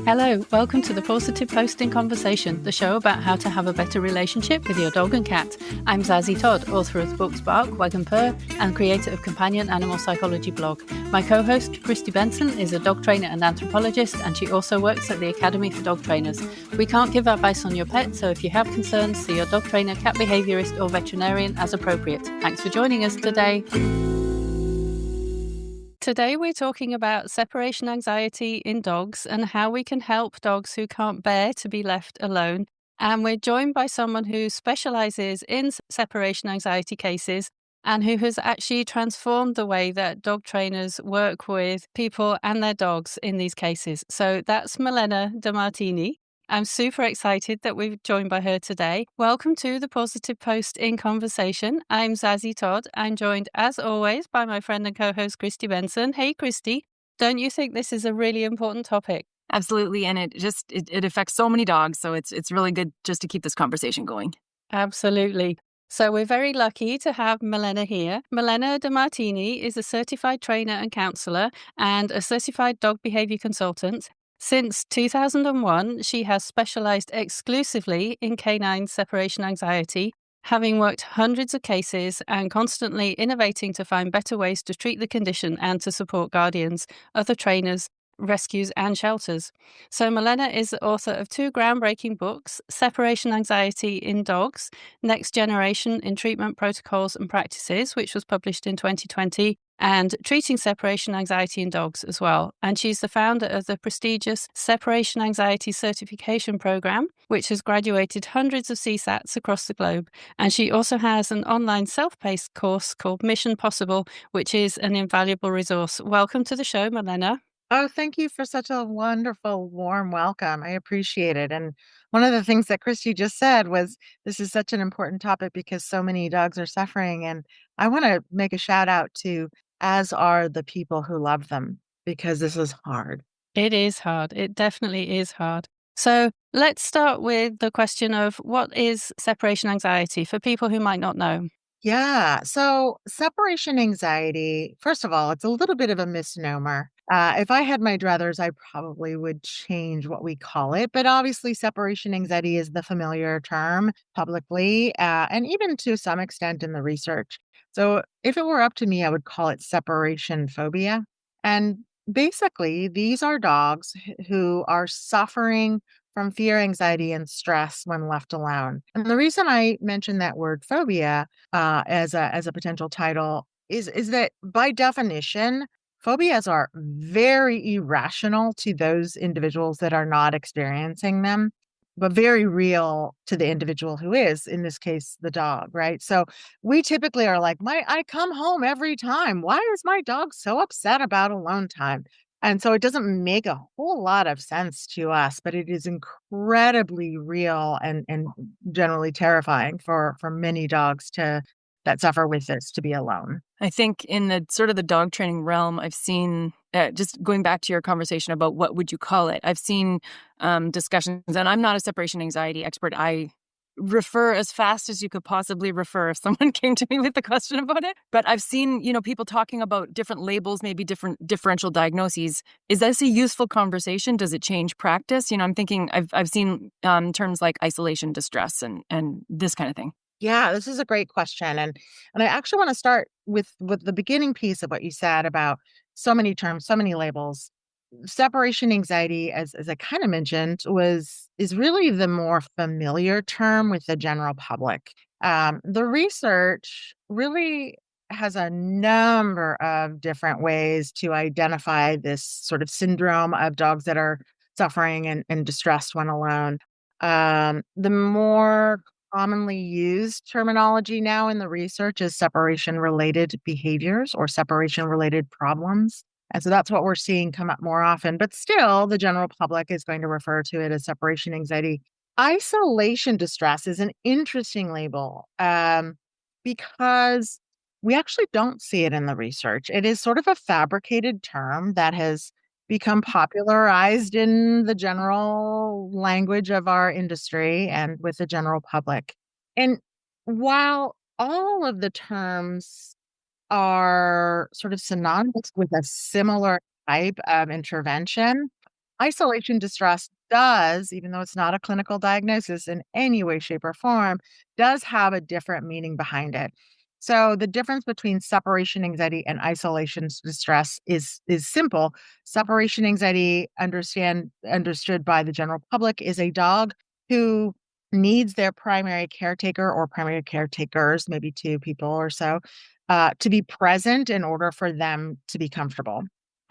Hello, welcome to the Positive Posting Conversation, the show about how to have a better relationship with your dog and cat. I'm Zazie Todd, author of the books Bark, Wag and Purr, and creator of Companion Animal Psychology blog. My co-host, Christy Benson, is a dog trainer and anthropologist, and she also works at the Academy for Dog Trainers. We can't give advice on your pet, so if you have concerns, see your dog trainer, cat behaviourist, or veterinarian as appropriate. Thanks for joining us today. Today, we're talking about separation anxiety in dogs and how we can help dogs who can't bear to be left alone. And we're joined by someone who specializes in separation anxiety cases and who has actually transformed the way that dog trainers work with people and their dogs in these cases. So that's Malena DeMartini. I'm super excited that we're joined by her today. Welcome to the Positive Post in Conversation. I'm Zazie Todd. I'm joined, as always, by my friend and co-host, Christy Benson. Hey, Christy, don't you think this is a really important topic? Absolutely, and it affects so many dogs, so it's really good just to keep this conversation going. Absolutely. So we're very lucky to have Malena here. Malena DeMartini is a certified trainer and counselor and a certified dog behavior consultant. Since 2001, she has specialized exclusively in canine separation anxiety, having worked hundreds of cases and constantly innovating to find better ways to treat the condition and to support guardians, other trainers, rescues, and shelters. So Malena is the author of two groundbreaking books, Separation Anxiety in Dogs, Next Generation in Treatment Protocols and Practices, which was published in 2020, and Treating Separation Anxiety in Dogs as well. And she's the founder of the prestigious Separation Anxiety Certification Program, which has graduated hundreds of CSATs across the globe. And she also has an online self-paced course called Mission Possible, which is an invaluable resource. Welcome to the show, Malena. Oh, thank you for such a wonderful, warm welcome. I appreciate it. And one of the things that Christy just said was this is such an important topic because so many dogs are suffering. And I want to make a shout out to, as are the people who love them, because this is hard. It is hard. It definitely is hard. So let's start with the question of what is separation anxiety for people who might not know? Yeah. So separation anxiety, first of all, it's a little bit of a misnomer. If I had my druthers, I probably would change what we call it. But obviously, separation anxiety is the familiar term publicly, and even to some extent in the research. So if it were up to me, I would call it separation phobia. And basically, these are dogs who are suffering from fear, anxiety, and stress when left alone. And the reason I mentioned that word phobia as a potential title is that by definition, phobias are very irrational to those individuals that are not experiencing them, but very real to the individual who is, in this case, the dog, right? So we typically are like, I come home every time. Why is my dog so upset about alone time? And so it doesn't make a whole lot of sense to us, but it is incredibly real and generally terrifying for many dogs that suffer with this to be alone. I think in the sort of the dog training realm, I've seen, just going back to your conversation about what would you call it, I've seen discussions, and I'm not a separation anxiety expert. I refer as fast as you could possibly refer if someone came to me with a question about it. But I've seen, people talking about different labels, maybe different differential diagnoses. Is this a useful conversation? Does it change practice? I'm thinking I've seen terms like isolation distress and this kind of thing. Yeah, this is a great question. And I actually want to start with the beginning piece of what you said about so many terms, so many labels. Separation anxiety, as I kind of mentioned, is really the more familiar term with the general public. The research really has a number of different ways to identify this sort of syndrome of dogs that are suffering and distressed when alone. The more commonly used terminology now in the research is separation related behaviors or separation related problems. And so that's what we're seeing come up more often. But still, the general public is going to refer to it as separation anxiety. Isolation distress is an interesting label because we actually don't see it in the research. It is sort of a fabricated term that has become popularized in the general language of our industry and with the general public. And while all of the terms are sort of synonymous with a similar type of intervention, Isolation distress does, even though it's not a clinical diagnosis in any way, shape, or form, does have a different meaning behind it. So the difference between separation anxiety and isolation distress is simple. Separation anxiety, understood by the general public, is a dog who needs their primary caretaker or primary caretakers, maybe two people or so, to be present in order for them to be comfortable.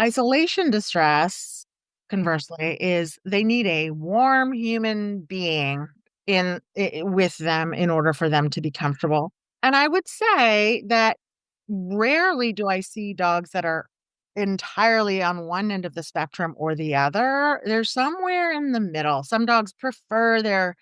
Isolation distress, conversely, is they need a warm human being with them in order for them to be comfortable. And I would say that rarely do I see dogs that are entirely on one end of the spectrum or the other. They're somewhere in the middle. Some dogs prefer their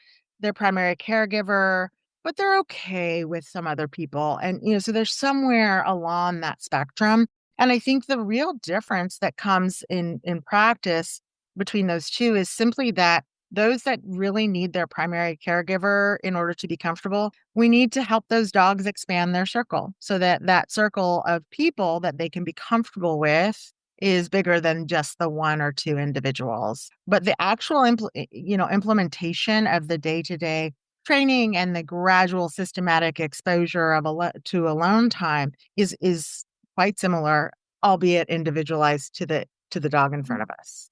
primary caregiver, but they're okay with some other people. And so they're somewhere along that spectrum. And I think the real difference that comes in practice between those two is simply that those that really need their primary caregiver in order to be comfortable, we need to help those dogs expand their circle so that that circle of people that they can be comfortable with is bigger than just the one or two individuals. But the actual implementation of the day-to-day training and the gradual systematic exposure to alone time is quite similar, albeit individualized to the dog in front of us.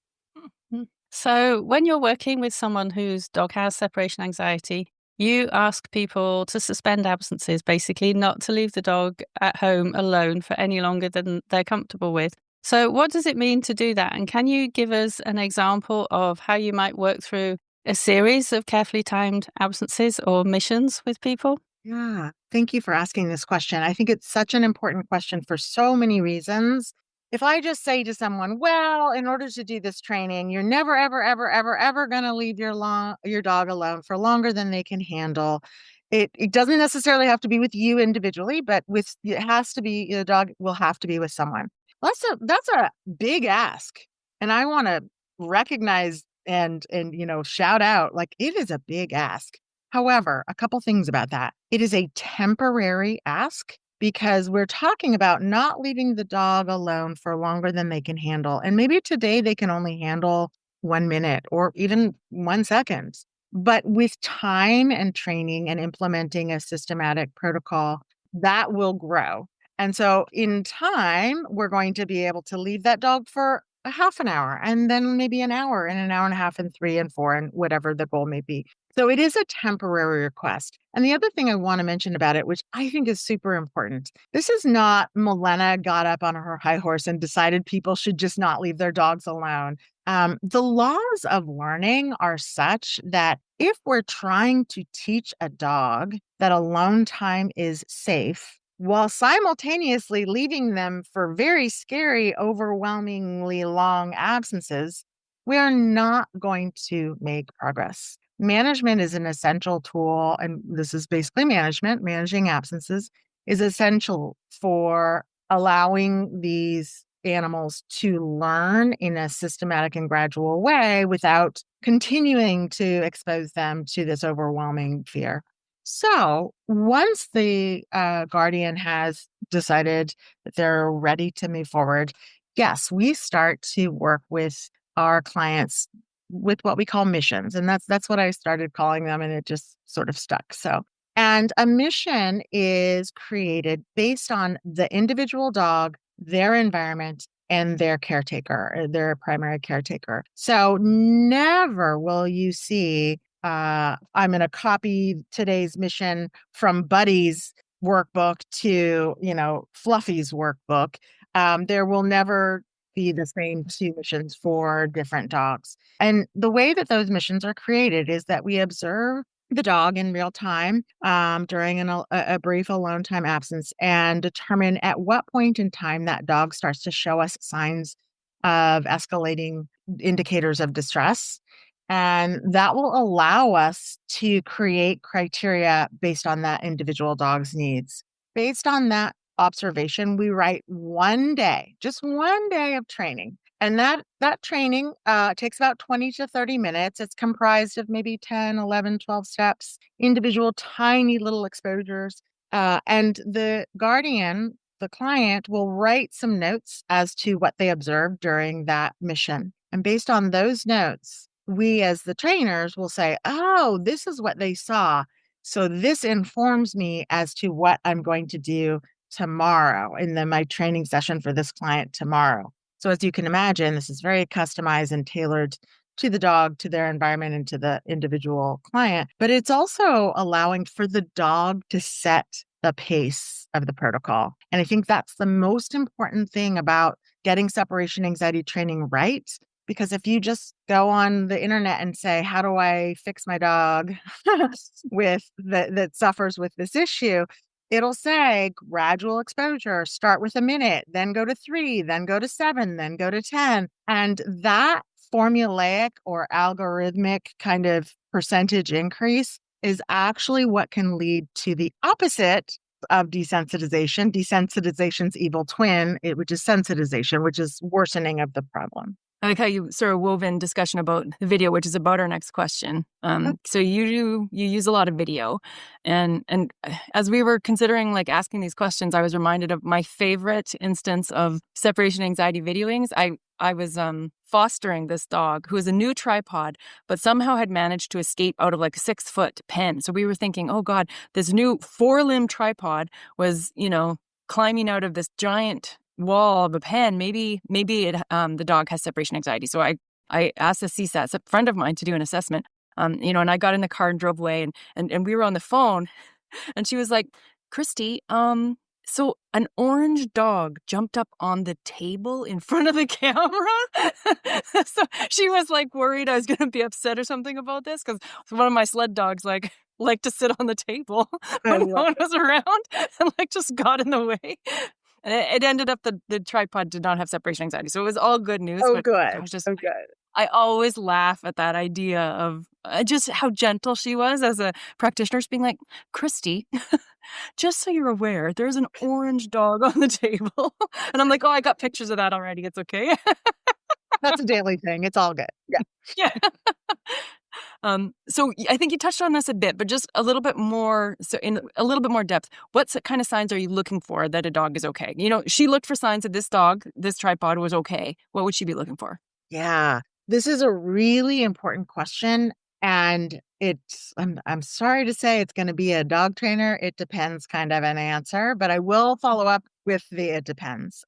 Mm. So, when you're working with someone whose dog has separation anxiety, you ask people to suspend absences, basically, not to leave the dog at home alone for any longer than they're comfortable with. So, what does it mean to do that? And can you give us an example of how you might work through a series of carefully timed absences or missions with people? Yeah, thank you for asking this question. I think it's such an important question for so many reasons. If I just say to someone, well, in order to do this training, you're never, ever, ever, ever, ever going to leave your dog alone for longer than they can handle. It doesn't necessarily have to be with you individually, but it has to be, the dog will have to be with someone. That's a big ask. And I want to recognize and shout out, like, it is a big ask. However, a couple things about that. It is a temporary ask because we're talking about not leaving the dog alone for longer than they can handle. And maybe today they can only handle 1 minute or even 1 second. But with time and training and implementing a systematic protocol, that will grow. And so in time, we're going to be able to leave that dog for a half an hour and then maybe an hour and a half, and 3 and 4, and whatever the goal may be. So it is a temporary request. And the other thing I want to mention about it, which I think is super important, this is not Malena got up on her high horse and decided people should just not leave their dogs alone. The laws of learning are such that if we're trying to teach a dog that alone time is safe, while simultaneously leaving them for very scary, overwhelmingly long absences, we are not going to make progress. Management is an essential tool, and this is basically managing absences is essential for allowing these animals to learn in a systematic and gradual way without continuing to expose them to this overwhelming fear. So once the guardian has decided that they're ready to move forward, yes, we start to work with our clients with what we call missions. And that's what I started calling them, and it just sort of stuck. So, and a mission is created based on the individual dog, their environment, and their caretaker, their primary caretaker. So never will you see, I'm going to copy today's mission from Buddy's workbook to, Fluffy's workbook. There will never be the same two missions for different dogs. And the way that those missions are created is that we observe the dog in real time during a brief alone time absence and determine at what point in time that dog starts to show us signs of escalating indicators of distress. And that will allow us to create criteria based on that individual dog's needs. Based on that observation, we write just 1 day of training. And that training takes about 20 to 30 minutes. It's comprised of maybe 10, 11, 12 steps, individual tiny little exposures. And the guardian, the client, will write some notes as to what they observed during that mission. And based on those notes, we as the trainers will say, oh, this is what they saw. So this informs me as to what I'm going to do tomorrow in my training session for this client tomorrow. So as you can imagine, this is very customized and tailored to the dog, to their environment, and to the individual client. But it's also allowing for the dog to set the pace of the protocol. And I think that's the most important thing about getting separation anxiety training right. Because if you just go on the internet and say, how do I fix my dog that suffers with this issue? It'll say gradual exposure, start with a minute, then go to 3, then go to 7, then go to 10. And that formulaic or algorithmic kind of percentage increase is actually what can lead to the opposite of desensitization. Desensitization's evil twin, which is sensitization, which is worsening of the problem. I like how you sort of wove in discussion about the video, which is about our next question. So you use a lot of video, and as we were considering like asking these questions, I was reminded of my favorite instance of separation anxiety videoings. I was fostering this dog who was a new tripod, but somehow had managed to escape out of like a 6-foot pen. So we were thinking, oh God, this new 4-limb tripod was, climbing out of this giant wall of a pen. Maybe the dog has separation anxiety. So I asked a CSATs, a friend of mine, to do an assessment. And I got in the car and drove away, and we were on the phone, and she was like, Christy, so an orange dog jumped up on the table in front of the camera. So she was like worried I was going to be upset or something about this, because one of my sled dogs like to sit on the table when no one was around and like just got in the way. And it ended up the tripod did not have separation anxiety. So it was all good news. Oh, but good. Just, oh, good. I always laugh at that idea of just how gentle she was as a practitioner, just being like, Christy, just so you're aware, there's an orange dog on the table. And I'm like, oh, I got pictures of that already. It's okay. That's a daily thing. It's all good. Yeah. Yeah. So I think you touched on this a bit, but just a little bit more, so in a little bit more depth, what kind of signs are you looking for that a dog is okay? She looked for signs that this tripod was okay. What would she be looking for? Yeah, this is a really important question. And I'm sorry to say it's going to be a dog trainer. It depends kind of an answer, but I will follow up with the it depends.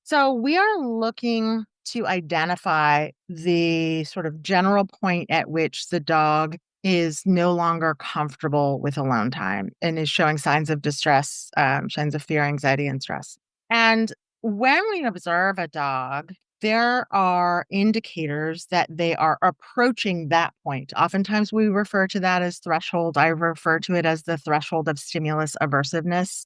So we are looking to identify the sort of general point at which the dog is no longer comfortable with alone time and is showing signs of distress, signs of fear, anxiety, and stress. And when we observe a dog, there are indicators that they are approaching that point. Oftentimes we refer to that as threshold. I refer to it as the threshold of stimulus aversiveness,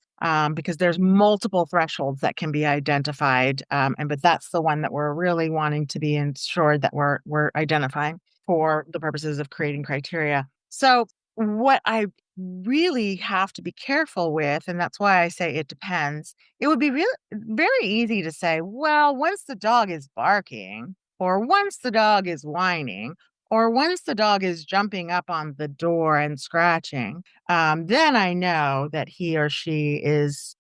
because there's multiple thresholds that can be identified. But that's the one that we're really wanting to be ensured that we're identifying for the purposes of creating criteria. So what I really have to be careful with, and that's why I say it depends, it would be really very easy to say, well, once the dog is barking, or once the dog is whining, or once the dog is jumping up on the door and scratching, then I know that he or she is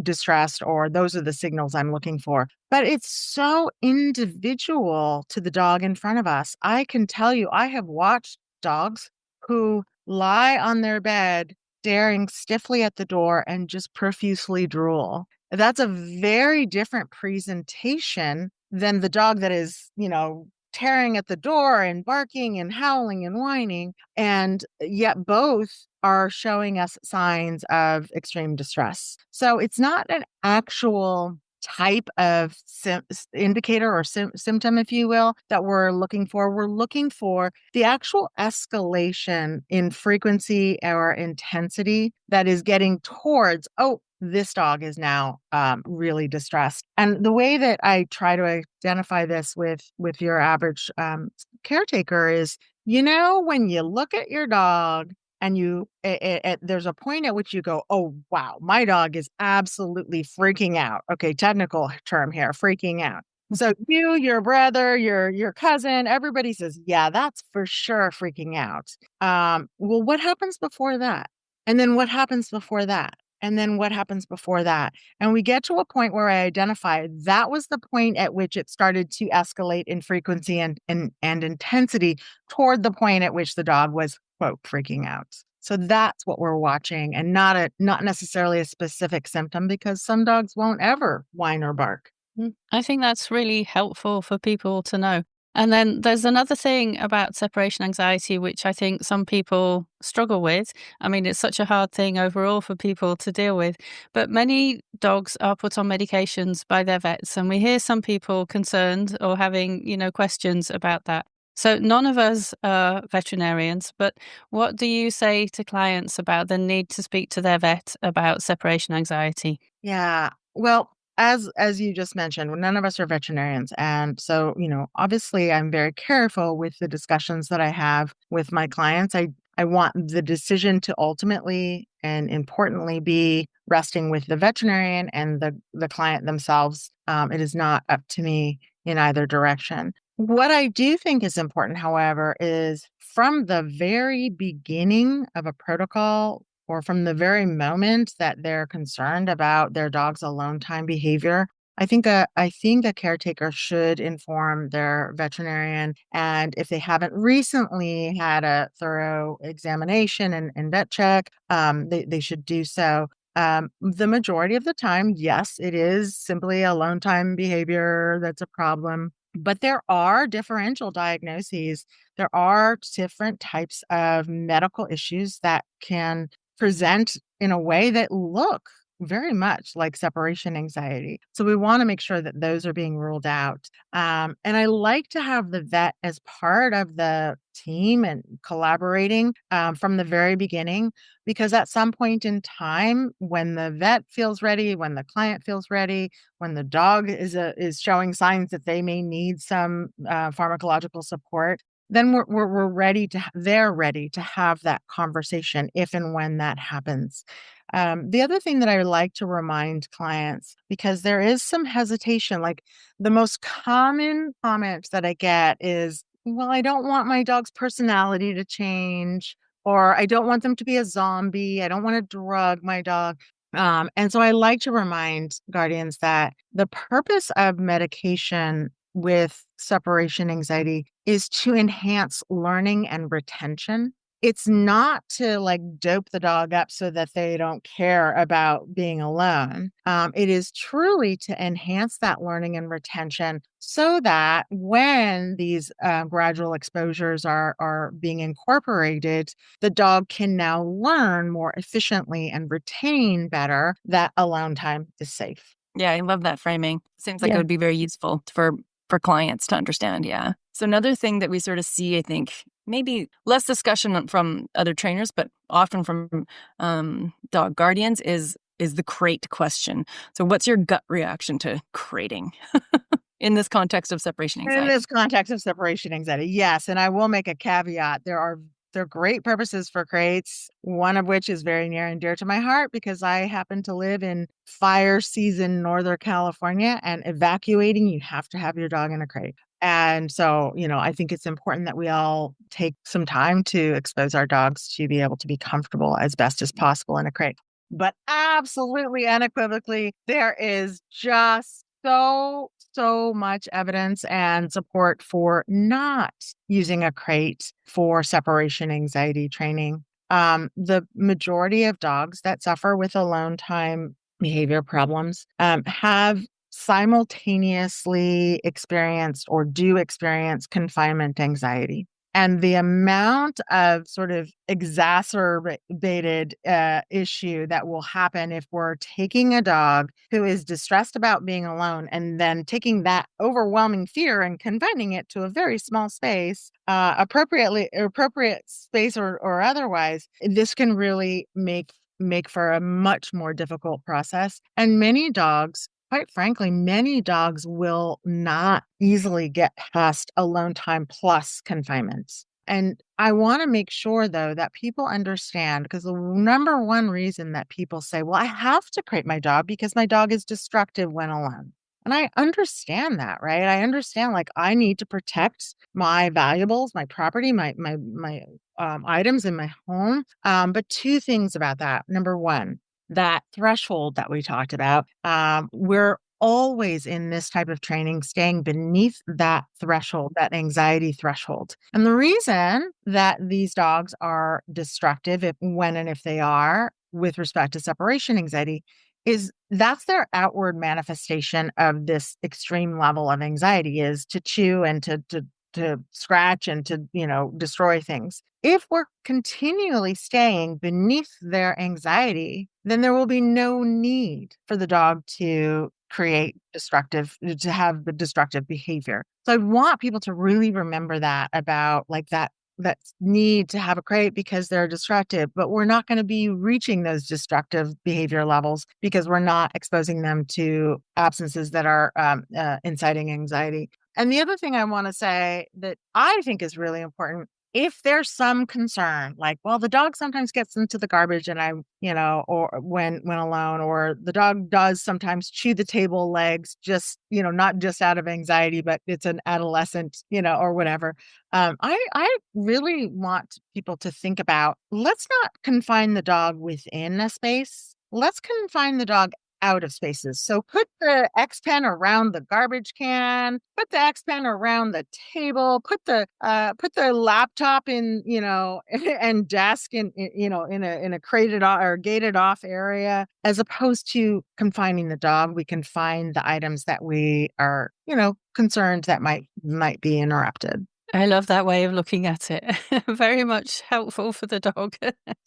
distressed, or those are the signals I'm looking for. But it's so individual to the dog in front of us. I can tell you, I have watched dogs who lie on their bed, staring stiffly at the door and just profusely drool. That's a very different presentation than the dog that is, tearing at the door and barking and howling and whining. And yet both are showing us signs of extreme distress. So it's not an actual type of indicator or symptom, if you will, that we're looking for. We're looking for the actual escalation in frequency or intensity that is getting towards, oh, this dog is now really distressed. And the way that I try to identify this with your average caretaker is, when you look at your dog and there's a point at which you go, oh, wow, my dog is absolutely freaking out. Okay, technical term here, freaking out. So you, your brother, your cousin, everybody says, yeah, that's for sure freaking out. Well, what happens before that? And then what happens before that? And then what happens before that? And we get to a point where I identify that was the point at which it started to escalate in frequency and intensity toward the point at which the dog was, quote, freaking out. So that's what we're watching, and not necessarily a specific symptom, because some dogs won't ever whine or bark. I think that's really helpful for people to know. And then there's another thing about separation anxiety, which I think some people struggle with. I mean, it's such a hard thing overall for people to deal with. But many dogs are put on medications by their vets, and we hear some people concerned or having, questions about that. So none of us are veterinarians, but what do you say to clients about the need to speak to their vet about separation anxiety? Yeah. Well, as you just mentioned, none of us are veterinarians. And so, obviously I'm very careful with the discussions that I have with my clients. I want the decision to ultimately and importantly be resting with the veterinarian and the client themselves. It is not up to me in either direction. What I do think is important, however, is from the very beginning of a protocol, or from the very moment that they're concerned about their dog's alone time behavior, I think a caretaker should inform their veterinarian. And if they haven't recently had a thorough examination and vet check, they should do so. The majority of the time, yes, it is simply alone time behavior that's a problem. But there are differential diagnoses. There are different types of medical issues that can present in a way that look very much like separation anxiety. So we want to make sure that those are being ruled out. And I like to have the vet as part of the team and collaborating from the very beginning, because at some point in time, when the vet feels ready, when the client feels ready, when the dog is showing signs that they may need some pharmacological support, then we're ready they're ready to have that conversation if and when that happens. The other thing that I like to remind clients, because there is some hesitation, like the most common comment that I get is, well, I don't want my dog's personality to change, or I don't want them to be a zombie. I don't want to drug my dog. And so I like to remind guardians that the purpose of medication with separation anxiety is to enhance learning and retention. It's not to like dope the dog up so that they don't care about being alone. It is truly to enhance that learning and retention so that when these gradual exposures are being incorporated, the dog can now learn more efficiently and retain better that alone time is safe. Yeah, I love that framing. Seems like it Yeah. would be very useful for clients to understand. Yeah. So another thing that we sort of see, I think, maybe less discussion from other trainers, but often from dog guardians is the crate question. So what's your gut reaction to crating in this context of separation In anxiety? this context of separation anxiety, yes. And I will make a caveat. There are great purposes for crates, one of which is very near and dear to my heart because I happen to live in fire season Northern California, and evacuating, you have to have your dog in a crate. And so, I think it's important that we all take some time to expose our dogs to be able to be comfortable as best as possible in a crate. But absolutely unequivocally, there is just so much evidence and support for not using a crate for separation anxiety training. The majority of dogs that suffer with alone time behavior problems have simultaneously experienced or do experience confinement anxiety. And the amount of sort of exacerbated issue that will happen if we're taking a dog who is distressed about being alone and then taking that overwhelming fear and confining it to a very small space, appropriate space or otherwise, this can really make for a much more difficult process. And quite frankly, many dogs will not easily get past alone time plus confinements. And I want to make sure, though, that people understand, because the number one reason that people say, well, I have to crate my dog because my dog is destructive when alone. And I understand that, right? I understand, like, I need to protect my valuables, my property, my items in my home. But two things about that. Number one, that threshold that we talked about. We're always in this type of training staying beneath that threshold, that anxiety threshold. And the reason that these dogs are destructive, when and if they are, with respect to separation anxiety, is that's their outward manifestation of this extreme level of anxiety, is to chew and to scratch and to, destroy things. If we're continually staying beneath their anxiety, then there will be no need for the dog to to have the destructive behavior. So I want people to really remember that, about like that need to have a crate because they're destructive, but we're not going to be reaching those destructive behavior levels because we're not exposing them to absences that are inciting anxiety. And the other thing I want to say that I think is really important, if there's some concern, like, well, the dog sometimes gets into the garbage and or when alone, or the dog does sometimes chew the table legs, just, not just out of anxiety, but it's an adolescent, or whatever. I really want people to think about, let's not confine the dog within a space. Let's confine the dog out of spaces. So put the X pen around the garbage can, put the X pen around the table, put the laptop in, and desk in a crated or gated off area, as opposed to confining the dog. We confine the items that we are, concerned that might be interrupted. I love that way of looking at it. Very much helpful for the dog.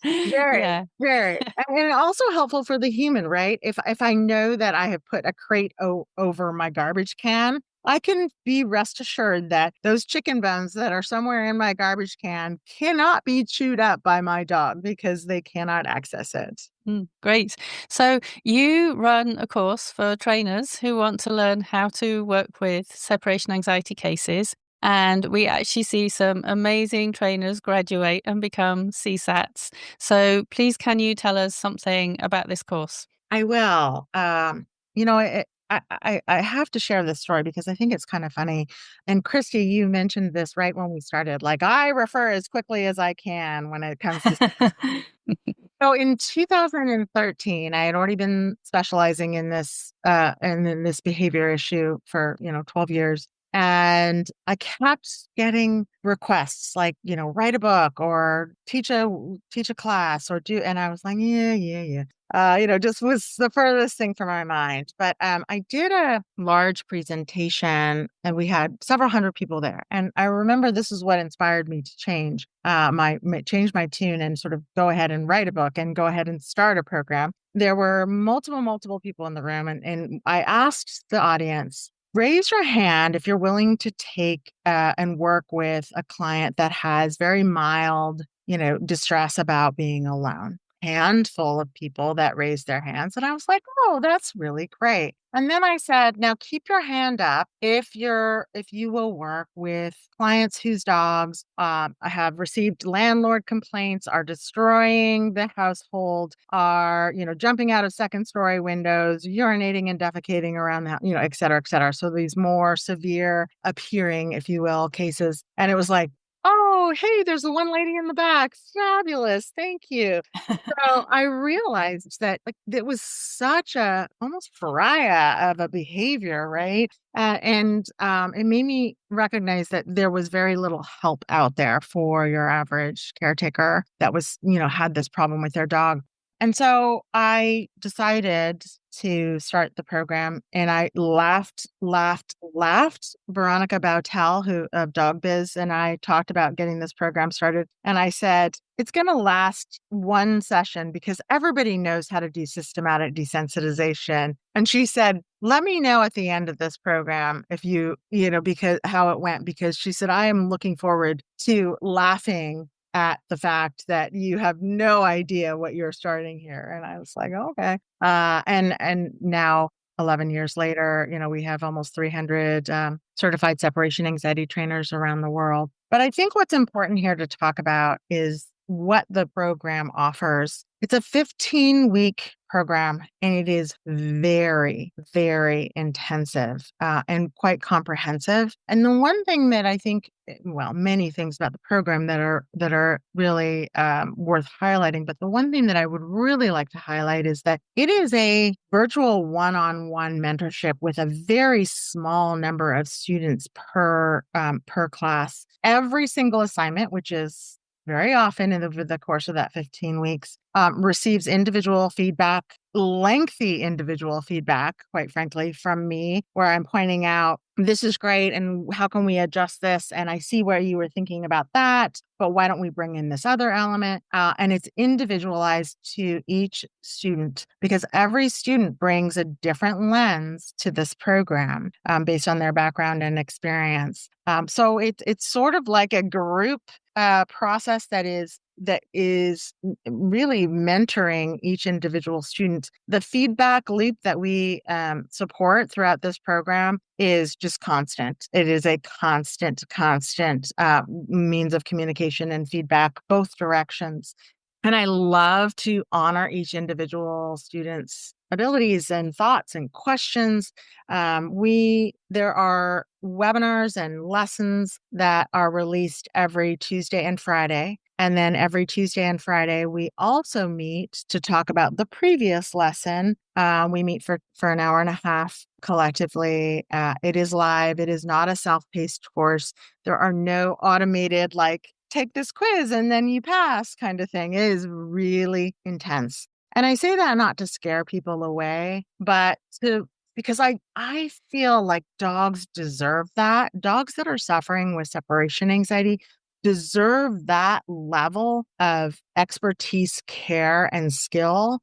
Very, Yeah. very. And also helpful for the human, right? If I know that I have put a crate over my garbage can, I can be rest assured that those chicken bones that are somewhere in my garbage can cannot be chewed up by my dog because they cannot access it. Great. So you run a course for trainers who want to learn how to work with separation anxiety cases. And we actually see some amazing trainers graduate and become CSATs. So please, can you tell us something about this course? I will. I have to share this story because I think it's kind of funny. And Christy, you mentioned this right when we started. Like, I refer as quickly as I can when it comes to. So in 2013, I had already been specializing in this and in this behavior issue for 12 years. And I kept getting requests like, write a book or teach a class or do, and I was like, yeah, yeah, yeah. Just was the furthest thing from my mind. But I did a large presentation and we had several hundred people there. And I remember this is what inspired me to change my tune and sort of go ahead and write a book and go ahead and start a program. There were multiple people in the room. And I asked the audience, raise your hand if you're willing to take and work with a client that has very mild, distress about being alone. Handful of people that raised their hands. And I was like, oh, that's really great. And then I said, now keep your hand up if you will work with clients whose dogs have received landlord complaints, are destroying the household, are, jumping out of second story windows, urinating and defecating around the, et cetera, et cetera. So these more severe appearing, if you will, cases. And it was like, oh, hey, there's the one lady in the back. Fabulous. Thank you. So I realized that like it was such a almost pariah of a behavior, right? And it made me recognize that there was very little help out there for your average caretaker that was, had this problem with their dog. And so I decided to start the program and I laughed. Veronica Bautel, who of Dog Biz, and I talked about getting this program started. And I said, it's going to last one session because everybody knows how to do systematic desensitization. And she said, let me know at the end of this program if because how it went, because she said, I am looking forward to laughing at the fact that you have no idea what you're starting here. And I was like, oh, okay. And now 11 years later, we have almost 300 certified separation anxiety trainers around the world. But I think what's important here to talk about is what the program offers. It's a 15-week program, and it is very, very intensive and quite comprehensive. And the one thing that I think, well, many things about the program that are really worth highlighting, but the one thing that I would really like to highlight is that it is a virtual one-on-one mentorship with a very small number of students per class. Every single assignment, which is very often over the course of that 15 weeks, receives individual feedback, lengthy individual feedback, quite frankly, from me, where I'm pointing out, this is great, and how can we adjust this? And I see where you were thinking about that, but why don't we bring in this other element? And it's individualized to each student because every student brings a different lens to this program based on their background and experience. So it's sort of like a group process that is really mentoring each individual student. The feedback loop that we support throughout this program is just constant. It is a constant means of communication and feedback, both directions. And I love to honor each individual student's abilities and thoughts and questions. There are webinars and lessons that are released every Tuesday and Friday. And then every Tuesday and Friday, we also meet to talk about the previous lesson. We meet for an hour and a half collectively. It is live. It is not a self-paced course. There are no automated, like, take this quiz and then you pass kind of thing. It is really intense. And I say that not to scare people away, but because I feel like dogs deserve that. Dogs that are suffering with separation anxiety deserve that level of expertise, care, and skill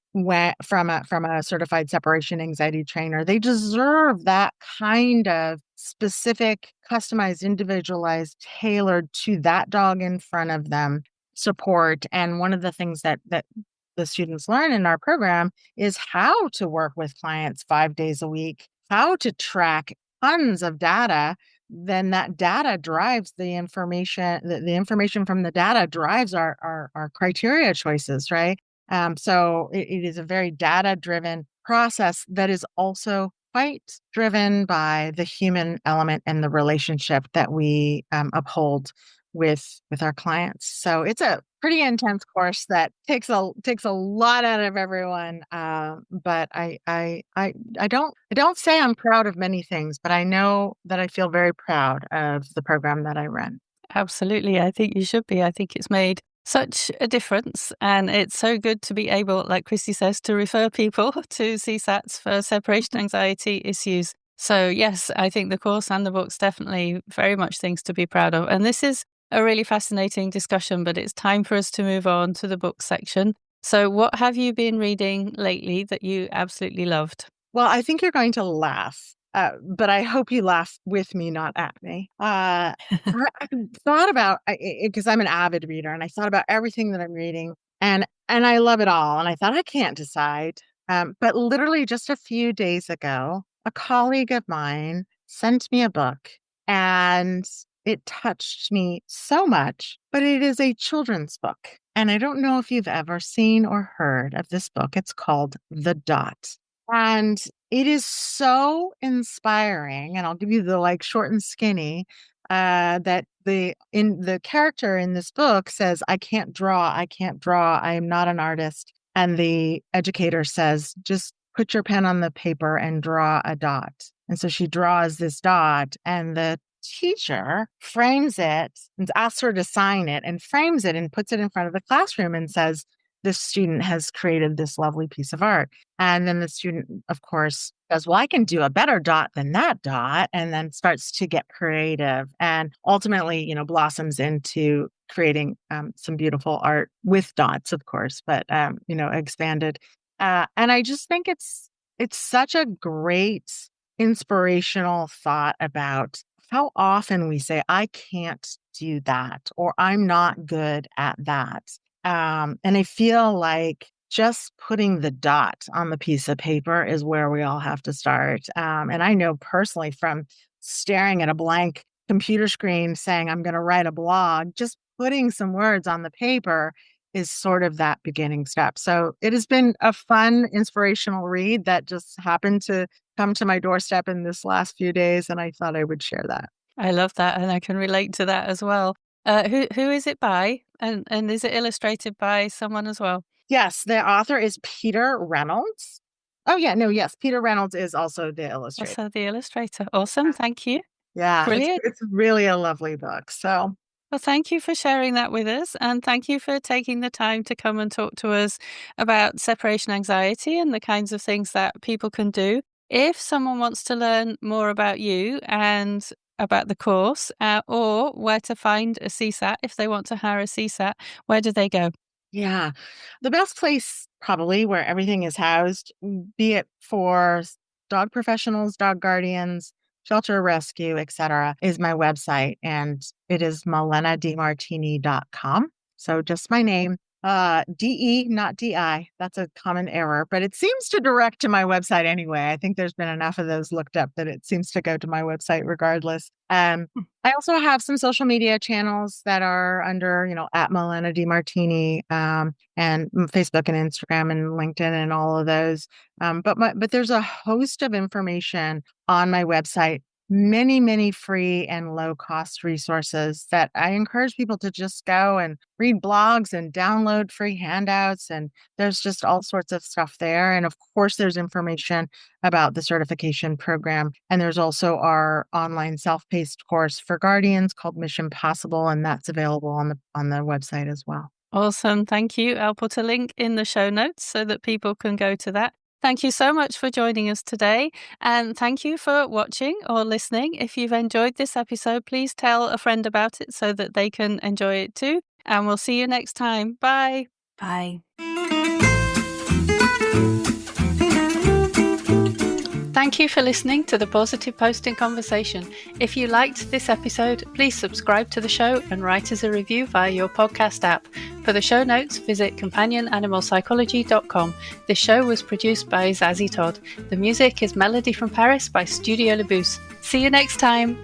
from a certified separation anxiety trainer. They deserve that kind of specific, customized, individualized, tailored to that dog in front of them support. And one of the things that the students learn in our program is how to work with clients 5 days a week, how to track tons of data. Then that data drives the information. The information from the data drives our criteria choices, right? So it is a very data-driven process that is also quite driven by the human element and the relationship that we uphold with our clients. So it's a pretty intense course that takes a lot out of everyone. But I don't say I'm proud of many things, but I know that I feel very proud of the program that I run. Absolutely. I think you should be. I think it's made such a difference. And it's so good to be able, like Christy says, to refer people to CSATs for separation anxiety issues. So, yes, I think the course and the book's definitely very much things to be proud of. And this is a really fascinating discussion, but it's time for us to move on to the book section. So, what have you been reading lately that you absolutely loved? Well, I think you're going to laugh, but I hope you laugh with me, not at me. I thought about because I'm an avid reader, and I thought about everything that I'm reading, and I love it all. And I thought I can't decide. But literally just a few days ago, a colleague of mine sent me a book, and it touched me so much. But it is a children's book, and I don't know if you've ever seen or heard of this book. It's called The Dot. And it is so inspiring, and I'll give you the like short and skinny, that the character in this book says, I can't draw, I am not an artist. And the educator says, just put your pen on the paper and draw a dot. And so she draws this dot, and the teacher frames it and asks her to sign it and frames it and puts it in front of the classroom and says, this student has created this lovely piece of art. And then the student, of course, goes, well, I can do a better dot than that dot, and then starts to get creative and ultimately, blossoms into creating some beautiful art with dots, of course, but, expanded. And I just think it's such a great inspirational thought about how often we say, I can't do that, or I'm not good at that. And I feel like just putting the dot on the piece of paper is where we all have to start. And I know personally from staring at a blank computer screen saying, I'm going to write a blog, just putting some words on the paper is sort of that beginning step. So it has been a fun, inspirational read that just happened to come to my doorstep in this last few days, and I thought I would share that. I love that, and I can relate to that as well. Who is it by, and is it illustrated by someone as well? Yes, the author is Peter Reynolds. Oh, yeah, no, yes, Peter Reynolds is also the illustrator. Also the illustrator. Awesome, thank you. Yeah, Brilliant. it's really a lovely book. So, Well, thank you for sharing that with us, and thank you for taking the time to come and talk to us about separation anxiety and the kinds of things that people can do. If someone wants to learn more about you and about the course, or where to find a CSAT, if they want to hire a CSAT, where do they go? yeah, the best place probably where everything is housed, be it for dog professionals, dog guardians, shelter rescue, etc., is my website. And it is MalenaDeMartini.com. So just my name. DE, not DI. That's a common error, but it seems to direct to my website anyway. I think there's been enough of those looked up that it seems to go to my website regardless. I also have some social media channels that are under, at Malena DeMartini, and Facebook and Instagram and LinkedIn and all of those. But there's a host of information on my website, many, many free and low cost resources that I encourage people to just go and read blogs and download free handouts. And there's just all sorts of stuff there. And of course, there's information about the certification program. And there's also our online self-paced course for guardians called Mission Possible. And that's available on the website as well. Awesome, thank you. I'll put a link in the show notes so that people can go to that. Thank you so much for joining us today, and thank you for watching or listening. If you've enjoyed this episode, please tell a friend about it so that they can enjoy it too. And we'll see you next time. Bye. Bye. Thank you for listening to the Positive Posting Conversation. If you liked this episode, please subscribe to the show and write us a review via your podcast app. For the show notes, visit companionanimalpsychology.com. This show was produced by Zazie Todd. The music is Melody from Paris by Studio Le Bousse. See you next time.